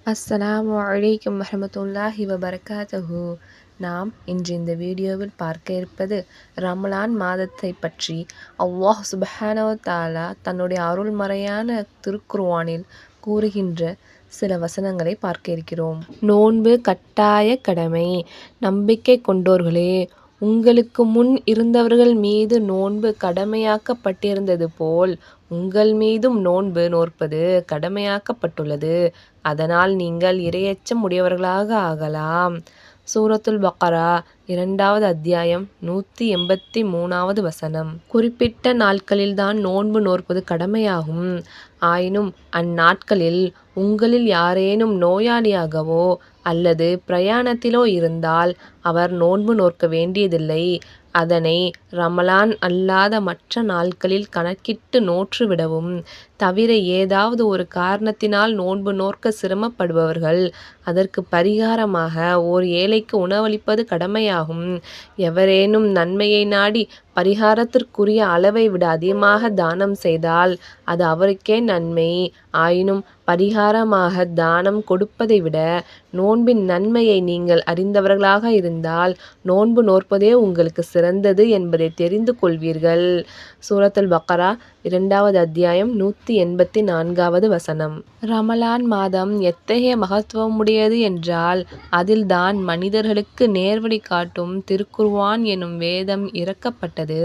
அஸ்ஸலாமு அலைக்கும் வரஹ்மத்துல்லாஹி வபரகாத்துஹு. நாம் இன்று இந்த வீடியோவில் பார்க்க இருப்பது ரமலான் மாதத்தை பற்றி அல்லாஹ் சுப்ஹானஹு வ தஆலா தன்னுடைய அருள்மறையான திருக்குர்ஆனில் கூறுகின்ற சில வசனங்களை பார்க்க இருக்கிறோம். நோன்பு கட்டாய கடமை. நம்பிக்கை கொண்டோர்களே, உங்களுக்கு முன் இருந்தவர்கள் மீது நோன்பு கடமையாக்கப்பட்டிருந்தது போல் உங்கள் மீதும் நோன்பு நோற்பது கடமையாக்கப்பட்டுள்ளது. அதனால் நீங்கள் இறையச்சம் உடையவர்களாக ஆகலாம். சூரத்துல் பக்ரா 2வது அத்தியாயம் 183வது வசனம். குறிப்பிட்ட நாட்களில்தான் நோன்பு நோற்பது கடமையாகும். ஆயினும் அந்நாட்களில் உங்களில் யாரேனும் நோயாளியாகவோ அல்லது பிரயாணத்திலோ இருந்தால் அவர் நோன்பு நோற்க வேண்டியதில்லை. அதனை ரமலான் அல்லாத மற்ற நாட்களில் கணக்கிட்டு நோற்றுவிடவும். தவிர ஏதாவது ஒரு காரணத்தினால் நோன்பு நோற்க சிரமப்படுபவர்கள் அதற்கு பரிகாரமாக ஓர் ஏழைக்கு உணவளிப்பது கடமையாகும். எவரேனும் நன்மையை நாடி பரிகாரத்திற்குரிய அளவை விட அதிகமாக தானம் செய்தால் அது அவருக்கே நன்மை. ஆயினும் பரிகாரமாக தானம் கொடுப்பதை விட நோன்பின் நன்மையை நீங்கள் அறிந்தவர்களாக இருந்தால் நோன்பு நோற்பதே உங்களுக்கு சிறந்தது என்பதை தெரிந்து கொள்வீர்கள். சூரத்துல் பக்ரா 2வது அத்தியாயம் 184வது வசனம். ரமலான் மாதம் எத்தகைய மகத்துவமுடையது என்றால் அதில்தான் மனிதர்களுக்கு நேர்வழி காட்டும் திருக்குர்ஆன் எனும் வேதம் இறக்கப்பட்டது.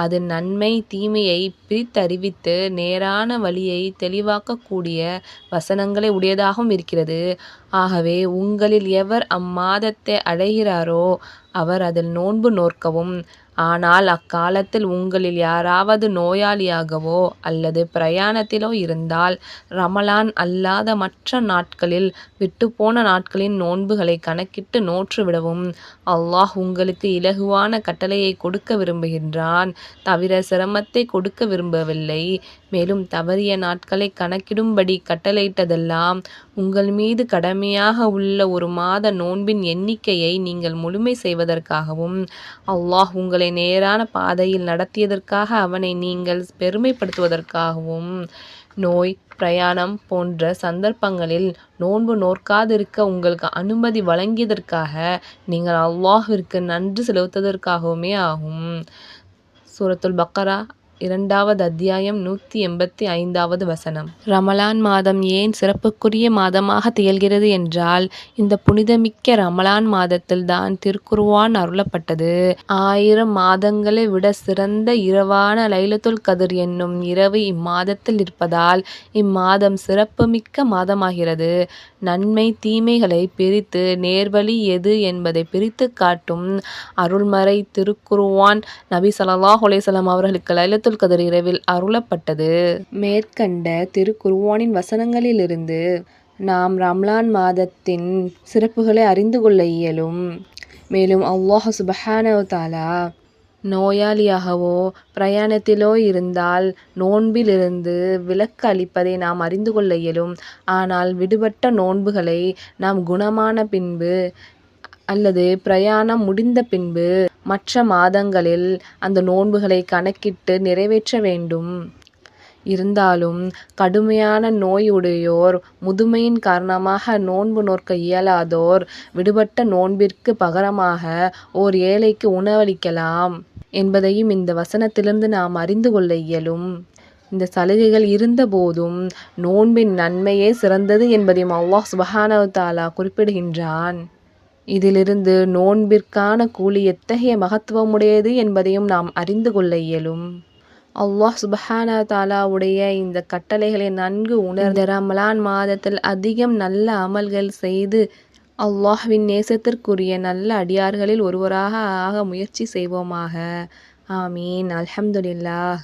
அது நன்மை தீமையை பிரித்தறிவித்து நேரான வழியை தெளிவாக்கக்கூடிய வசனங்களை உடையதாகவும் இருக்கிறது. ஆகவே உங்களில் எவர் அம்மாதத்தை அடைகிறாரோ அவர் அதில் நோன்பு நோற்கவும். ஆனால் அக்காலத்தில் உங்களில் யாராவது நோயாளியாகவோ அல்லது பிரயாணத்திலோ இருந்தால் ரமலான் அல்லாத மற்ற நாட்களில் விட்டுப்போன நாட்களின் நோன்புகளை கணக்கிட்டு நோற்றுவிடவும். அல்லாஹ் உங்களுக்கு இலகுவான கட்டளையை கொடுக்க விரும்புகின்றான், தவிர சிரமத்தை கொடுக்க விரும்பவில்லை. மேலும் தவறிய நாட்களை கணக்கிடும்படி கட்டளையிட்டதெல்லாம் உங்கள் மீது கடமையாக உள்ள ஒரு மாத நோன்பின் எண்ணிக்கையை நீங்கள் முழுமை செய்வதற்காகவும் அல்லாஹ் உங்களை நேரான பாதையில் நடத்தியதற்காக அவனை நீங்கள் பெருமைப்படுத்துவதற்காகவும். நோய், பிரயாணம் போன்ற சந்தர்ப்பங்களில் நோன்பு நோற்காதிருக்க உங்களுக்கு அனுமதி வழங்கியதற்காக நீங்கள் அல்லாஹ்விற்கு நன்றி செலுத்துவதற்காகவுமே ஆகும். சூரத்துல் பக்ரா 2வது அத்தியாயம் 185வது வசனம். ரமலான் மாதம் ஏன் சிறப்புக்குரிய மாதமாக திகழ்கிறது என்றால் இந்த புனிதமிக்க ரமலான் மாதத்தில் தான் திருக்குர்ஆன் அருளப்பட்டது. 1000 மாதங்களை விட சிறந்த இரவான லைலத்துல் கத்ர் என்னும் இரவு இம்மாதத்தில் இருப்பதால் இம்மாதம் சிறப்புமிக்க மாதமாகிறது. நன்மை தீமைகளை பிரித்து நேர்வழி எது என்பதை பிரித்து காட்டும் அருள்மறை திருக்குர்ஆன் நபி ஸல்லல்லாஹு அலைஹி வஸல்லம் அவர்களுக்கு லைலத்துல் கத்ர் இரவில் அருளப்பட்டது. மேற்கண்ட திருக்குர்ஆனின் வசனங்களிலிருந்து நாம் ரமலான் மாதத்தின் சிறப்புகளை அறிந்து கொள்ள இயலும். மேலும் அல்லாஹ் சுப்ஹானஹு வ தஆலா நோயாளியாகவோ பிரயாணத்திலோ இருந்தால் நோன்பிலிருந்து விலக்கு அளிப்பதை நாம் அறிந்து கொள்ள இயலும். ஆனால் விடுபட்ட நோன்புகளை நாம் குணமான பின்பு அல்லது பிரயாணம் முடிந்த பின்பு மற்ற மாதங்களில் அந்த நோன்புகளை கணக்கிட்டு நிறைவேற்ற வேண்டும். இருந்தாலும் கடுமையான நோய் உடையோர், முதுமையின் காரணமாக நோன்பு நோற்க இயலாதோர் விடுபட்ட நோன்பிற்கு பகரமாக ஓர் ஏழைக்கு உணவளிக்கலாம் என்பதையும் இந்த வசனத்திலிருந்து நாம் அறிந்து கொள்ள இயலும். இந்த சலுகைகள் இருந்த போதும் நோன்பின் நன்மையே சிறந்தது என்பதையும் அல்லாஹ் சுப்ஹானஹு வ தஆலா குறிப்பிடுகின்றான். இதிலிருந்து நோன்பிற்கான கூலி எத்தகைய மகத்துவமுடையது என்பதையும் நாம் அறிந்து கொள்ள இயலும். அல்லாஹ் சுப்ஹானஹு வ தஆலாவுடைய இந்த கட்டளைகளை நன்கு உணர்ந்து ரமலான் மாதத்தில் அதிகம் நல்ல அமல்கள் செய்து அல்லாஹ்வின் நேசத்திற்குரிய நல்ல அடியார்களில் ஒருவராக ஆக முயற்சி செய்வோமாக. ஆமீன். அல்ஹம்துலில்லாஹ்.